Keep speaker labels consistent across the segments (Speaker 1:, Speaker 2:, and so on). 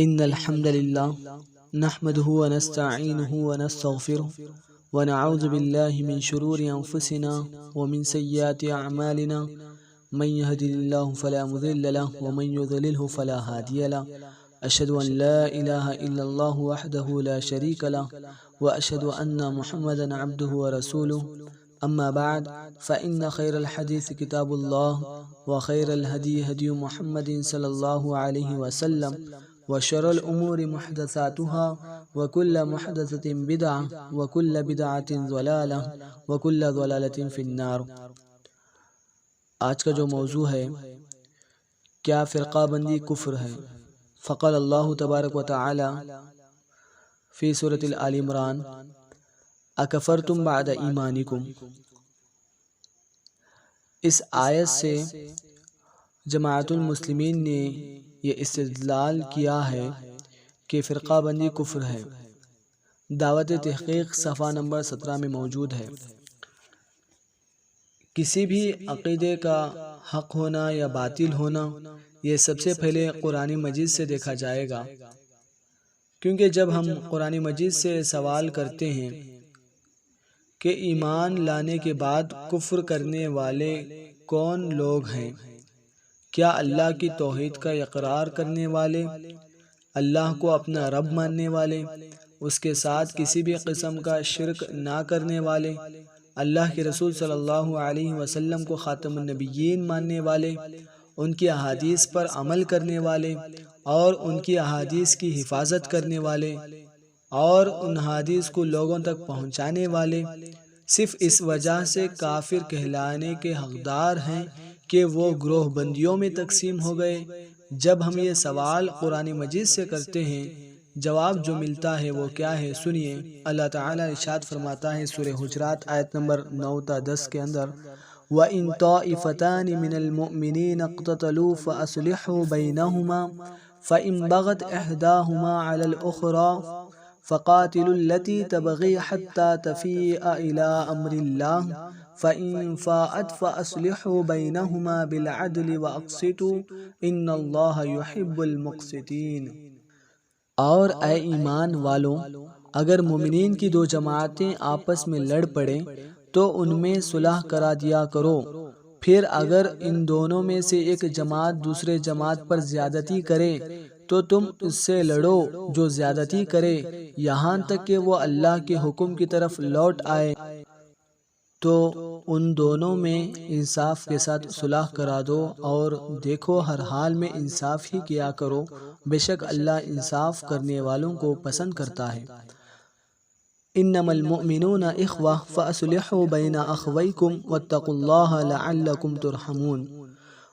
Speaker 1: إن الحمد لله نحمده ونستعينه ونستغفره ونعوذ بالله من شرور أنفسنا ومن سيئات أعمالنا من يهد الله فلا مضل له ومن يضلله فلا هادي له أشهد أن لا إله إلا الله وحده لا شريك له وأشهد أن محمدا عبده ورسوله أما بعد فإن خير الحديث كتاب الله وخير الهدي هدي محمد صلى الله عليه وسلم وشر الأمور محدثاتها وكل محدثة بدعة وكل بدعة ضلالة وكل ضلالة في النار۔ آج کا جو موضوع ہے کیا فرقہ بندی کفر ہے؟ فقال اللہ تبارک و تعالی فی سورۃ آل عمران اکفرتم بعد ایمانکم۔ اس آیت سے جماعت المسلمین نے یہ استدلال کیا ہے کہ فرقہ بندی کفر ہے۔ دعوت تحقیق صفحہ نمبر 17 میں موجود ہے۔ کسی بھی عقیدے کا حق ہونا یا باطل ہونا یہ سب سے پہلے قرآن مجید سے دیکھا جائے گا، کیونکہ جب ہم قرآن مجید سے سوال کرتے ہیں کہ ایمان لانے کے بعد کفر کرنے والے کون لوگ ہیں، کیا اللہ کی توحید کا اقرار کرنے والے، اللہ کو اپنا رب ماننے والے، اس کے ساتھ کسی بھی قسم کا شرک نہ کرنے والے، اللہ کے رسول صلی اللہ علیہ وسلم کو خاتم النبیین ماننے والے، ان کی احادیث پر عمل کرنے والے اور ان کی احادیث کی حفاظت کرنے والے اور ان احادیث کو لوگوں تک پہنچانے والے صرف اس وجہ سے کافر کہلانے کے حقدار ہیں کہ وہ گروہ بندیوں میں تقسیم ہو گئے۔ جب ہم یہ سوال قرآن مجید سے کرتے ہیں، جواب جو ملتا ہے وہ کیا ہے، سنیے۔ اللہ تعالیٰ ارشاد فرماتا ہے سورہ حجرات آیت نمبر 9 تا 10 کے اندر، وَإِن طَائِفَتَانِ مِنَ الْمُؤْمِنِينَ اقْتَتَلُوا فَأَصْلِحُوا بَيْنَهُمَا فَإِن بَغَتْ إِحْدَاهُمَا عَلَى الْأُخْرَى فَقَاتِلُوا الَّتِي تَبْغِي حَتَّى تَفِيءَ إِلَى أَمْرِ اللَّهِ فَإِن فَاءَتْ فَأَصْلِحُوا بَيْنَهُمَا بِالْعَدْلِ وَأَقْسِطُوا إِنَّ اللَّهَ يُحِبُّ الْمُقْسِطِينَ۔ اور اے ایمان والوں، اگر مومنین کی دو جماعتیں آپس میں لڑ پڑیں تو ان میں صلح کرا دیا کرو، پھر اگر ان دونوں میں سے ایک جماعت دوسرے جماعت پر زیادتی کرے تو تم اس سے لڑو جو زیادتی کرے یہاں تک کہ وہ اللہ کے حکم کی طرف لوٹ آئے، تو ان دونوں میں انصاف کے ساتھ صلح کرا دو اور دیکھو ہر حال میں انصاف ہی کیا کرو، بے شک اللہ انصاف کرنے والوں کو پسند کرتا ہے۔ انما المؤمنون اخوہ فاصلحوا بین اخویکم واتقوا اللہ لعلکم ترحمون۔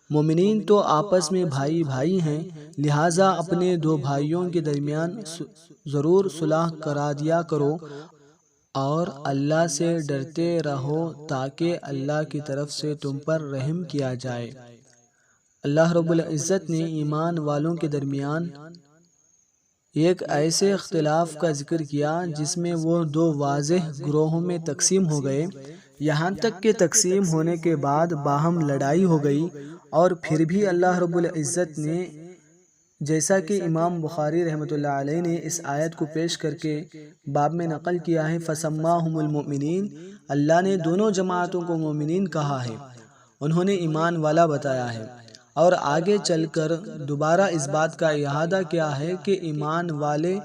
Speaker 1: مومنین تو آپس میں بھائی بھائی ہیں، لہٰذا اپنے دو بھائیوں کے درمیان ضرور صلح کرا دیا کرو اور اللہ سے ڈرتے رہو تاکہ اللہ کی طرف سے تم پر رحم کیا جائے۔ اللہ رب العزت نے ایمان والوں کے درمیان ایک ایسے اختلاف کا ذکر کیا جس میں وہ دو واضح گروہوں میں تقسیم ہو گئے، یہاں تک کہ تقسیم ہونے کے بعد باہم لڑائی ہو گئی، اور پھر بھی اللہ رب العزت نے، جیسا کہ امام بخاری رحمۃ اللہ علیہ نے اس آیت کو پیش کر کے باب میں نقل کیا ہے، فَسَمَّاهُمُ الْمُؤْمِنِينَ، اللہ نے دونوں جماعتوں کو مومنین کہا ہے، انہوں نے ایمان والا بتایا ہے، اور آگے چل کر دوبارہ اس بات کا اعادہ کیا ہے کہ ایمان والے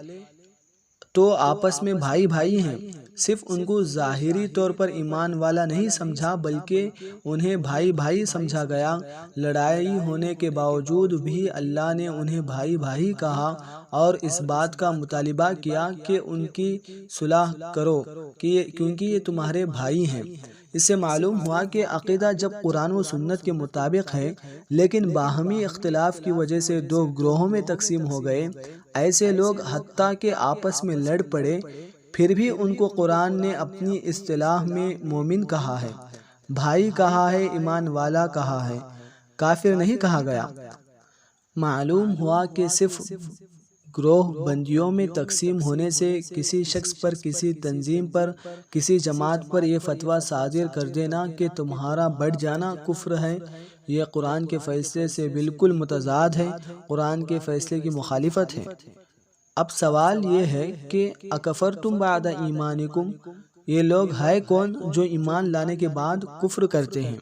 Speaker 1: تو آپس میں بھائی بھائی ہیں، صرف ان کو ظاہری طور پر ایمان والا نہیں سمجھا بلکہ انہیں بھائی بھائی سمجھا گیا۔ لڑائی ہونے کے باوجود بھی اللہ نے انہیں بھائی بھائی کہا اور اس بات کا مطالبہ کیا کہ ان کی صلح کرو کیونکہ یہ تمہارے بھائی ہیں۔ اس سے معلوم ہوا کہ عقیدہ جب قرآن و سنت کے مطابق ہے لیکن باہمی اختلاف کی وجہ سے دو گروہوں میں تقسیم ہو گئے، ایسے لوگ حتیٰ کہ آپس میں لڑ پڑے پھر بھی ان کو قرآن نے اپنی اصطلاح میں مومن کہا ہے، بھائی کہا ہے، ایمان والا کہا ہے، کافر نہیں کہا گیا۔ معلوم ہوا کہ صرف گروہ بندیوں میں تقسیم ہونے سے کسی شخص پر، کسی تنظیم پر، کسی جماعت پر یہ فتویٰ صادر کر دینا کہ تمہارا بڑھ جانا کفر ہے، یہ قرآن کے فیصلے سے بالکل متضاد ہے، قرآن کے فیصلے کی مخالفت ہے۔ اب سوال یہ ہے کہ اکفرتم بعد ایمانکم، یہ لوگ ہے کون جو ایمان لانے کے بعد کفر کرتے ہیں؟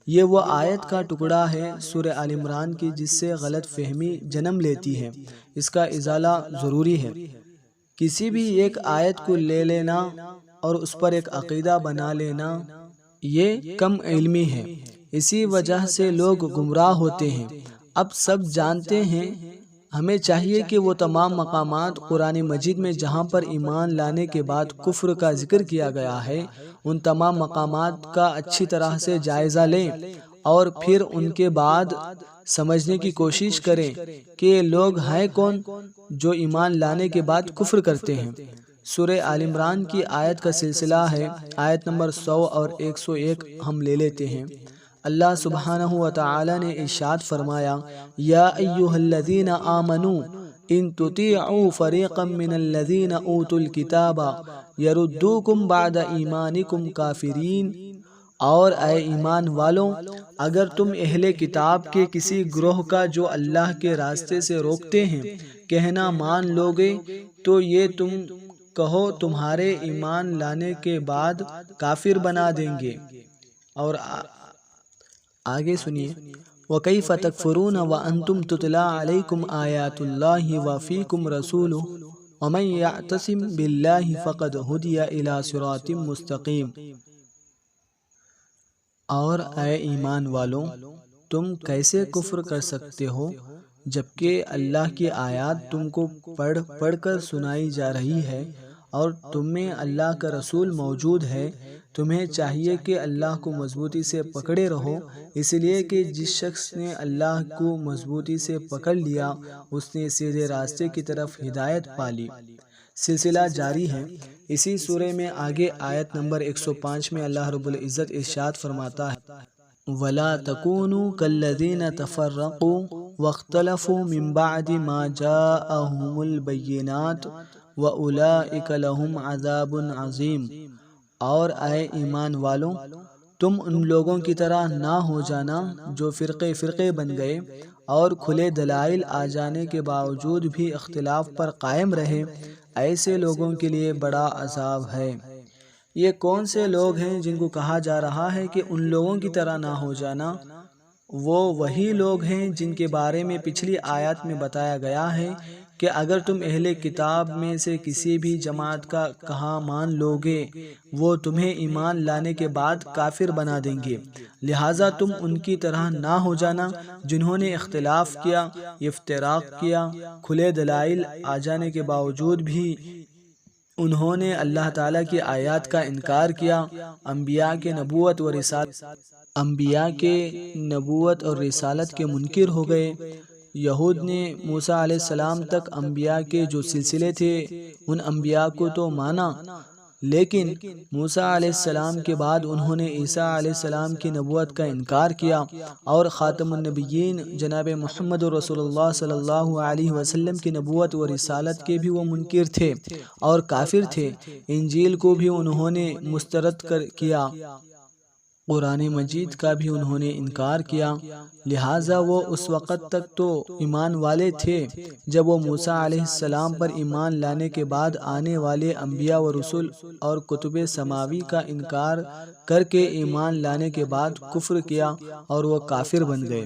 Speaker 1: یہ وہ آیت کا ٹکڑا ہے سورہ آل عمران کی جس سے غلط فہمی جنم لیتی ہے، اس کا ازالہ ضروری ہے۔ کسی بھی ایک آیت کو لے لینا اور اس پر ایک عقیدہ بنا لینا یہ کم علمی ہے، اسی وجہ سے لوگ گمراہ ہوتے ہیں۔ اب سب جانتے ہیں، ہمیں چاہیے کہ وہ تمام مقامات قرآن مجید میں جہاں پر ایمان لانے کے بعد کفر کا ذکر کیا گیا ہے، ان تمام مقامات کا اچھی طرح سے جائزہ لیں اور پھر ان کے بعد سمجھنے کی کوشش کریں کہ یہ لوگ ہیں کون جو ایمان لانے کے بعد کفر کرتے ہیں۔ سورہ آل عمران کی آیت کا سلسلہ ہے، آیت نمبر 100 اور 101 ہم لے لیتے ہیں۔ اللہ سبحانہ وتعالی نے ارشاد فرمایا، یا ایھا الذین آمنوا ان تطیعوا فریقا من الذین اوتوا الکتاب یردوکم بعد ایمانکم کافرین، اور اے ایمان والوں، اگر تم اہل کتاب کے کسی گروہ کا جو اللہ کے راستے سے روکتے ہیں کہنا مان لوگے تو یہ تم کہو تمہارے ایمان لانے کے بعد کافر بنا دیں گے۔ اور آگے سنیے، وَكَيْفَ تَكْفُرُونَ وَأَنْتُمْ تُتْلَى عَلَيْكُمْ آيَاتُ اللَّهِ وَفِيكُمْ رَسُولُهُ وَمَنْ يَعْتَصِمْ بِاللَّهِ فَقَدْ هُدِيَ إِلَى صِرَاطٍ مُسْتَقِيمٍ۔ اور اے ایمان والوں، تم کیسے کفر کر سکتے ہو جبکہ اللہ کی آیات تم کو پڑھ کر سنائی جا رہی ہے اور تم میں اللہ کا رسول موجود ہے؟ تمہیں چاہیے کہ اللہ کو مضبوطی سے پکڑے رہو، اس لیے کہ جس شخص نے اللہ کو مضبوطی سے پکڑ لیا اس نے سیدھے راستے کی طرف ہدایت پالی۔ سلسلہ جاری ہے۔ اسی سورہ میں آگے آیت نمبر 105 میں اللہ رب العزت ارشاد فرماتا ہے، وَلَا تَكُونُوا كَالَّذِينَ تَفَرَّقُوا وَاخْتَلَفُوا مِن بَعْدِ مَا جَاءَهُمُ الْبَيِّنَاتُ وَأُولَئِكَ لَهُمْ عَذَابٌ عَظِيمٌ۔ اور اے ایمان والوں، تم ان لوگوں کی طرح نہ ہو جانا جو فرقے فرقے بن گئے اور کھلے دلائل آ جانے کے باوجود بھی اختلاف پر قائم رہے، ایسے لوگوں کے لیے بڑا عذاب ہے۔ یہ کون سے لوگ ہیں جن کو کہا جا رہا ہے کہ ان لوگوں کی طرح نہ ہو جانا؟ وہ وہی لوگ ہیں جن کے بارے میں پچھلی آیات میں بتایا گیا ہے کہ اگر تم اہل کتاب میں سے کسی بھی جماعت کا کہا مان لوگے وہ تمہیں ایمان لانے کے بعد کافر بنا دیں گے، لہٰذا تم ان کی طرح نہ ہو جانا جنہوں نے اختلاف کیا، افتراق کیا، کھلے دلائل آ جانے کے باوجود بھی انہوں نے اللہ تعالیٰ کی آیات کا انکار کیا، انبیاء کے نبوت اور رسالت کے منکر ہو گئے۔ یہود نے موسیٰ علیہ السلام تک انبیاء کے جو سلسلے تھے ان انبیاء کو تو مانا، لیکن موسیٰ علیہ السلام کے بعد انہوں نے عیسیٰ علیہ السلام کی نبوت کا انکار کیا، اور خاتم النبیین جناب محمد رسول اللہ صلی اللہ علیہ وسلم کی نبوت و رسالت کے بھی وہ منکر تھے اور کافر تھے۔ انجیل کو بھی انہوں نے مسترد کیا، قرآن مجید کا بھی انہوں نے انکار کیا، لہٰذا وہ اس وقت تک تو ایمان والے تھے جب وہ موسیٰ علیہ السلام پر ایمان لانے کے بعد آنے والے انبیاء و رسول اور کتب سماوی کا انکار کر کے ایمان لانے کے بعد کفر کیا اور وہ کافر بن گئے۔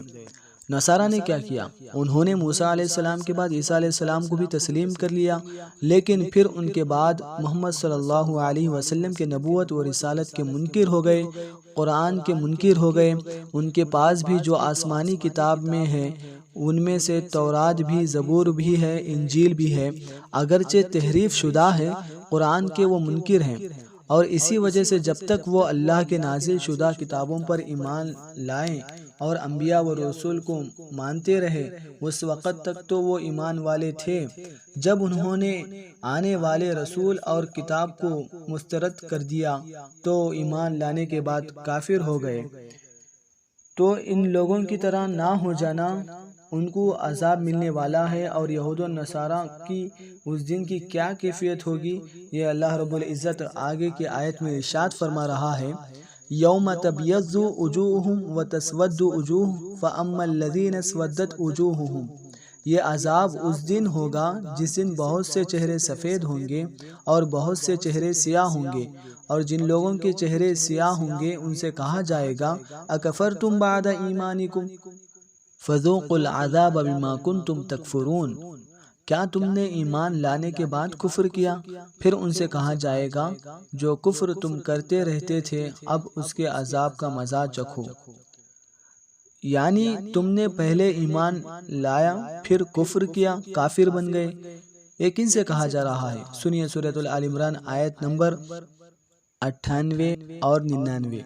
Speaker 1: نصارہ نے کیا کیا؟ انہوں نے موسیٰ علیہ السلام کے بعد عیسیٰ علیہ السلام کو بھی تسلیم کر لیا، لیکن پھر ان کے بعد محمد صلی اللہ علیہ وسلم کے نبوت و رسالت کے منکر ہو گئے، قرآن کے منکر ہو گئے۔ ان کے پاس بھی جو آسمانی کتاب میں ہے ان میں سے تورات بھی، زبور بھی ہے، انجیل بھی ہے، اگرچہ تحریف شدہ ہے، قرآن کے وہ منکر ہیں، اور اسی وجہ سے جب تک وہ اللہ کے نازل شدہ کتابوں پر ایمان لائیں اور انبیاء و رسول کو مانتے رہے اس وقت تک تو وہ ایمان والے تھے۔ جب انہوں نے آنے والے رسول اور کتاب کو مسترد کر دیا تو ایمان لانے کے بعد کافر ہو گئے۔ تو ان لوگوں کی طرح نہ ہو جانا، ان کو عذاب ملنے والا ہے، اور یہود و نصارہ کی اس دن کی کیا کیفیت ہوگی یہ اللہ رب العزت آگے کی آیت میں ارشاد فرما رہا ہے۔ یوم تبیض وجوہہم وتسود وجوہ فاما الذین اسودت وجوہہم، یہ عذاب اس دن ہوگا جس دن بہت سے چہرے سفید ہوں گے اور بہت سے چہرے سیاہ ہوں گے، اور جن لوگوں کے چہرے سیاہ ہوں گے ان سے کہا جائے گا اکفرتم بعد ایمانکم فذوقوا العذاب بما کنتم تکفرون، کیا تم نے ایمان لانے کے بعد کفر کیا؟ پھر ان سے کہا جائے گا جو کفر تم کرتے رہتے تھے اب اس کے عذاب کا مزہ چکھو، یعنی تم نے پہلے ایمان لایا پھر کفر کیا، کافر بن گئے۔ ایک ان سے کہا جا رہا ہے، سنیے سورۃ آل عمران آیت نمبر 98 اور 99۔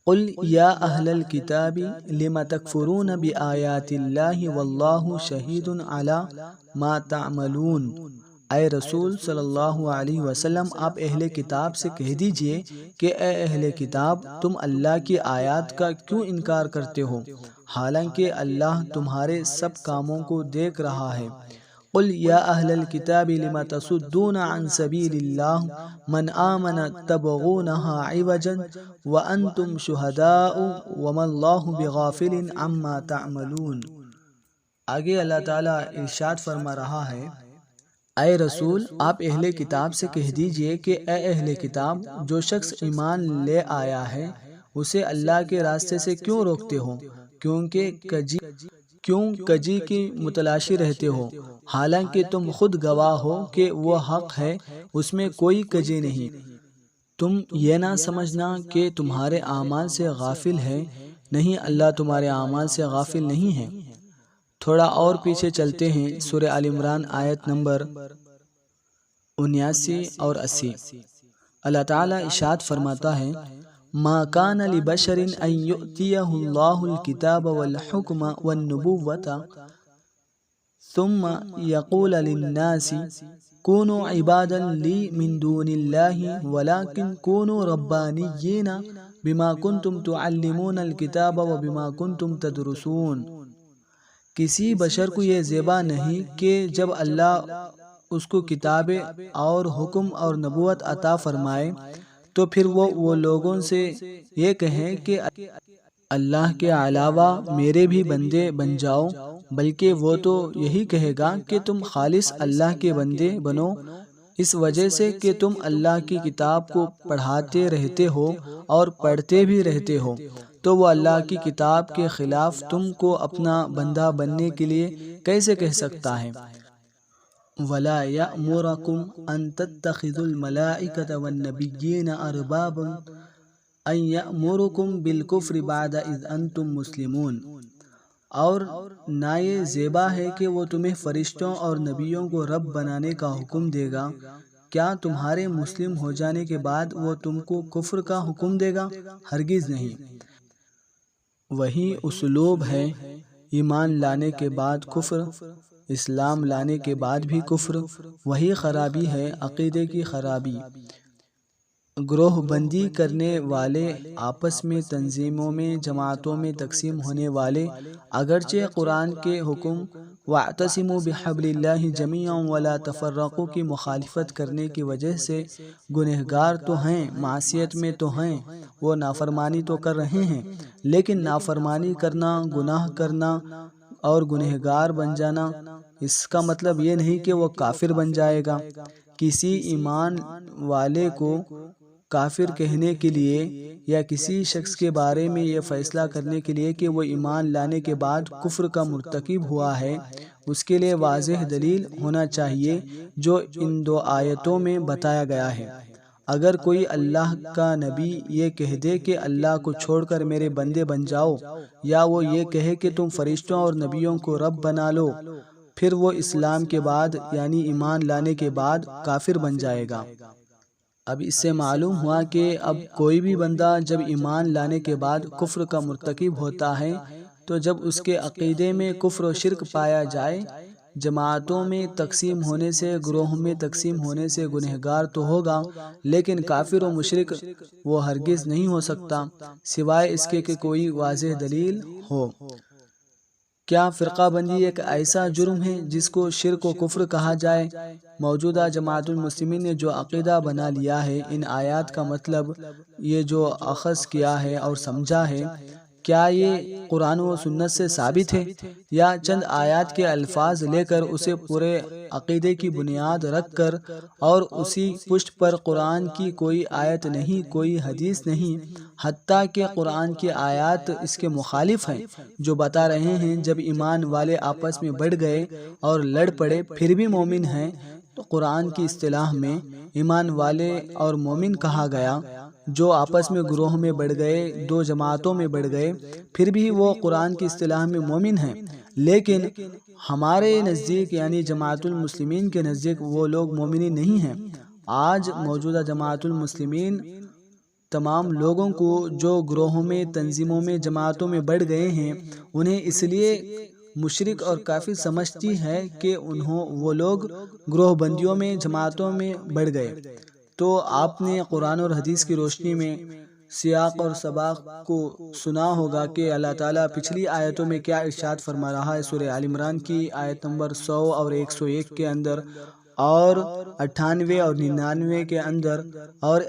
Speaker 1: قل یا اہل الکتاب لم تکفرون بآیات اللہ واللہ شہید علی ما تعملون، اے رسول صلی اللہ علیہ وسلم آپ اہل کتاب سے کہہ دیجئے کہ اے اہل کتاب تم اللہ کی آیات کا کیوں انکار کرتے ہو، حالانکہ اللہ تمہارے سب کاموں کو دیکھ رہا ہے۔ قل یا اہل الکتاب لم تصدون عن سبیل اللہ من آمن تبغونها عوجا وانتم شہداء وما اللہ بغافل عما تعملون۔ آگے اللہ تعالیٰ ارشاد فرما رہا ہے، اے رسول آپ اہل کتاب سے کہہ دیجئے کہ اے اہل کتاب جو شخص ایمان لے آیا ہے اسے اللہ کے راستے سے کیوں روکتے ہو، کیوں کجی کی متلاشی رہتے ہو، حالانکہ تم خود گواہ ہو کہ وہ حق ہے، اس میں کوئی کجی نہیں۔ تم یہ نہ سمجھنا کہ تمہارے اعمال سے غافل ہے، نہیں اللہ تمہارے اعمال سے غافل نہیں ہے۔ تھوڑا اور پیچھے چلتے ہیں، سورہ آل عمران آیت نمبر 79 اور 80۔ اللہ تعالیٰ ارشاد فرماتا ہے، ما کان لبشر ان یؤتیہ اللہ الکتاب والحکم والنبوۃ ثم یقول للناس کونوا عبادا لی من دون اللہ ولکن کونوا ربانیین بما کنتم تعلمون الکتاب وبما کنتم تدرسون۔ کسی بشر کو یہ زیبا نہیں کہ جب اللہ اس کو کتابیں اور حکم اور نبوت عطا فرمائے تو پھر وہ لوگوں سے یہ کہیں کہ اللہ کے علاوہ میرے بھی بندے بن جاؤ، بلکہ وہ تو یہی کہے گا کہ تم خالص اللہ کے بندے بنو، اس وجہ سے کہ تم اللہ کی کتاب کو پڑھاتے رہتے ہو اور پڑھتے بھی رہتے ہو، تو وہ اللہ کی کتاب کے خلاف تم کو اپنا بندہ بننے کے لیے کیسے کہہ سکتا ہے؟ وَلَا يَأْمُرَكُمْ أَن تَتَّخِذُوا الْمَلَائِكَةَ وَالنَّبِيِّينَ أَرْبَابًا أَن يَأْمُرُكُمْ بِالْكُفْرِ بَعْدَ إِذْ أَنْتُمْ مُسْلِمُونَ، اور نہ یہ زیبا ہے کہ وہ تمہیں فرشتوں اور نبیوں کو رب بنانے کا حکم دے گا، کیا تمہارے مسلم ہو جانے کے بعد وہ تم کو کفر کا حکم دے گا؟ ہرگز نہیں۔ وہی اسلوب ہے، ایمان لانے کے بعد کفر، اسلام لانے کے بعد بھی کفر، وہی خرابی ہے، عقیدے کی خرابی۔ گروہ بندی کرنے والے، آپس میں تنظیموں میں جماعتوں میں تقسیم ہونے والے، اگرچہ قرآن کے حکم وَاعْتَصِمُوا بِحَبْلِ اللَّهِ جَمِيعًا وَلَا تَفَرَّقُوا کی مخالفت کرنے کی وجہ سے گنہگار تو ہیں، معصیت میں تو ہیں، وہ نافرمانی تو کر رہے ہیں، لیکن نافرمانی کرنا، گناہ کرنا اور گنہگار بن جانا اس کا مطلب یہ نہیں کہ وہ کافر بن جائے گا۔ کسی ایمان والے کو کافر کہنے کے لیے یا کسی شخص کے بارے میں یہ فیصلہ کرنے کے لیے کہ وہ ایمان لانے کے بعد کفر کا مرتکب ہوا ہے، اس کے لیے واضح دلیل ہونا چاہیے جو ان دو آیتوں میں بتایا گیا ہے۔ اگر کوئی اللہ کا نبی یہ کہہ دے کہ اللہ کو چھوڑ کر میرے بندے بن جاؤ، یا وہ یہ کہے کہ تم فرشتوں اور نبیوں کو رب بنا لو، پھر وہ اسلام کے بعد یعنی ایمان لانے کے بعد کافر بن جائے گا۔ اب اس سے معلوم ہوا کہ اب کوئی بھی بندہ جب ایمان لانے کے بعد کفر کا مرتکب ہوتا ہے تو جب اس کے عقیدے میں کفر و شرک پایا جائے، جماعتوں میں تقسیم ہونے سے، گروہوں میں تقسیم ہونے سے گنہگار تو ہوگا، لیکن کافر و مشرک وہ ہرگز نہیں ہو سکتا سوائے اس کے کہ کوئی واضح دلیل ہو۔ کیا فرقہ بندی ایک ایسا جرم ہے جس کو شرک و کفر کہا جائے؟ موجودہ جماعت المسلمین نے جو عقیدہ بنا لیا ہے، ان آیات کا مطلب یہ جو اخذ کیا ہے اور سمجھا ہے، کیا یہ قرآن و سنت سے ثابت ہے، یا چند آیات کے الفاظ لے کر اسے پورے عقیدے کی بنیاد رکھ کر اور اسی پشت پر قرآن کی کوئی آیت نہیں، کوئی حدیث نہیں، حتیٰ کہ قرآن کی آیات اس کے مخالف ہیں، جو بتا رہے ہیں جب ایمان والے آپس میں بڑھ گئے اور لڑ پڑے پھر بھی مومن ہیں، تو قرآن کی اصطلاح میں ایمان والے اور مومن کہا گیا۔ جو آپس میں گروہ میں بڑھ گئے، دو جماعتوں میں بڑھ گئے، پھر بھی وہ قرآن کی اصطلاح میں مومن ہیں، لیکن ہمارے نزدیک یعنی جماعت المسلمین کے نزدیک وہ لوگ مومن نہیں ہیں۔ آج موجودہ جماعت المسلمین تمام لوگوں کو جو گروہوں میں، تنظیموں میں، جماعتوں میں بڑھ گئے ہیں، انہیں اس لیے مشرک اور کافر سمجھتی ہے کہ وہ لوگ گروہ بندیوں میں، جماعتوں میں بڑھ گئے۔ تو آپ نے قرآن اور حدیث کی روشنی میں سیاق اور سباق کو سنا ہوگا کہ اللہ تعالیٰ پچھلی آیتوں میں کیا ارشاد فرما رہا ہے۔ سورہ آل عمران کی آیت نمبر 100 اور 101 کے اندر، اور 98 اور 99 کے اندر، اور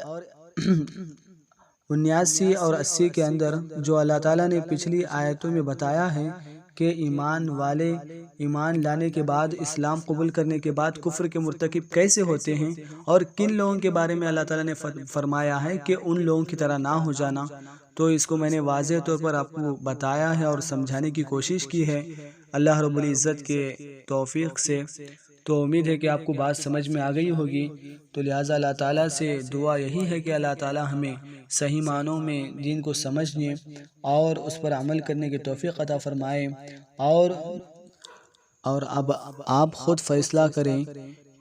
Speaker 1: 79 اور 80 کے اندر، جو اللہ تعالیٰ نے پچھلی آیتوں میں بتایا ہے کہ ایمان والے ایمان لانے کے بعد، اسلام قبول کرنے کے بعد کفر کے مرتکب کیسے ہوتے ہیں، اور کن لوگوں کے بارے میں اللہ تعالیٰ نے فرمایا ہے کہ ان لوگوں کی طرح نہ ہو جانا۔ تو اس کو میں نے واضح طور پر آپ کو بتایا ہے اور سمجھانے کی کوشش کی ہے اللہ رب العزت کے توفیق سے۔ تو امید ہے کہ آپ کو بات سمجھ میں آ گئی ہوگی۔ تو لہٰذا اللہ تعالیٰ سے دعا یہی ہے کہ اللہ تعالیٰ ہمیں صحیح معنوں میں دین کو سمجھنے اور اس پر عمل کرنے کی توفیق عطا فرمائے۔ اور اب آپ خود فیصلہ کریں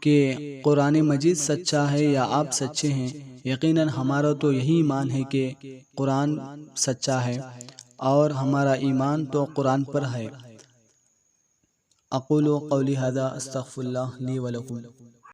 Speaker 1: کہ قرآن مجید سچا ہے یا آپ سچے ہیں۔ یقیناً ہمارا تو یہی ایمان ہے کہ قرآن سچا ہے اور ہمارا ایمان تو قرآن پر ہے۔ اقول قولی ھذا استغفر اللہ لی ولکم۔